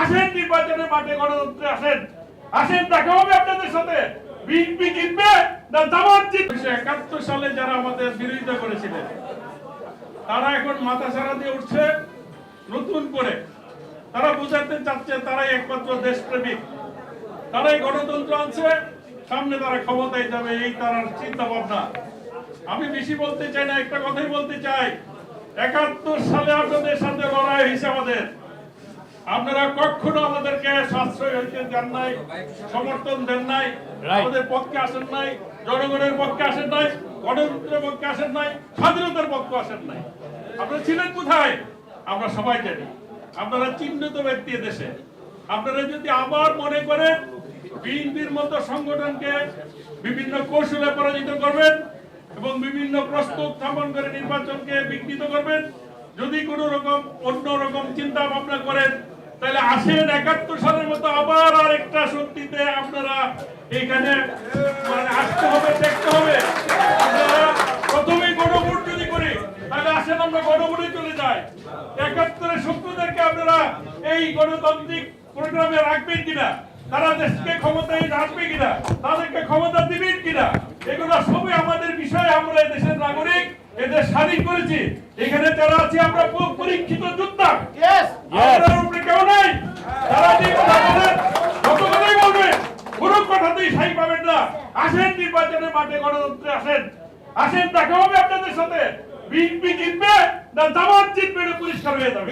আসেন নির্বাচনের মাঠে গণতন্ত্রে আসেন, আসেন দেখা হবে আপনাদের সাথে। বিএনপি জিতবে না জামাত জিতবে? 1971 সালে যারা আমাদের বিরোধিতা করেছিলেন তারা এখন মাথা ছাড়া দিয়ে উঠছে নতুন করে। তারা বোঝাতে চাচ্ছে তারাই একমাত্র দেশপ্রেমিক, তারাই গণতন্ত্র আনছে, সামনে তারা ক্ষমতায় যাবে, এই তার চিন্তা ভাবনা। আমি বেশি বলতে চাই না, একটা কথাই বলতে চাই। 71 সালে আপনাদের সাথে লড়াই হয়েছে আমাদের, আপনারা কখনো আমাদেরকে সাশ্রয় হইতে দেন নাই, সমর্থন দেন নাই, আমাদের পক্ষে আসেন নাই, জনগণের পক্ষে আসেন নাই, গণতন্ত্রের পক্ষে আসেন নাই, স্বাধীনতার পক্ষে আসেন নাই। আপনারা ছিলেন কোথায় আমরা সবাই জানি। আপনারা চিহ্নিত ব্যক্তি দেশে। আপনারা যদি আবার মনে করেন বিএনপির মতো সংগঠনকে বিভিন্ন কৌশলে পরাজিত করবেন এবং বিভিন্ন প্রশ্ন উত্থাপন করে নির্বাচনকে বিঘ্নিত করবেন, যদি কোন রকম অন্য রকম চিন্তা ভাবনা করেন, তাহলে আসেন 71 সালের মতো আবার আরেকটা শক্তিতে আপনারা এখানে আসতে হবে, দেখতে হবে। আপনারা প্রথমেই গণভোট যদি করি, তাহলে আসেন আমরা গণভোটে চলে যাই। 71-এর শত্রুদেরকে আপনারা এই গণতান্ত্রিক প্রোগ্রামে রাখবেন কিনা, তারা দেশকে ক্ষমতায় আসবে কিনা, তাদেরকে ক্ষমতা দিবেন কিনা, এগুলো সবই আমাদের বিষয়। আমরা দেশের নাগরিক, এদের স্বাধীন করেছি। এখানে যারা আছে আমরা পরীক্ষিত যোদ্ধা, আমাদের উপরে কেউ নাই। তারা যে কথা বলেন যত কথাই বলবেন, কোন কথাতেই সাই পাবেন না। আসেন নির্বাচনের মাঠে গণতন্ত্রে আসেন, আসেন দেখা হবে আপনাদের সাথে। বিএনপি জিতবে না জামাত জিতবে, এটা পরিষ্কার হয়ে যাবে।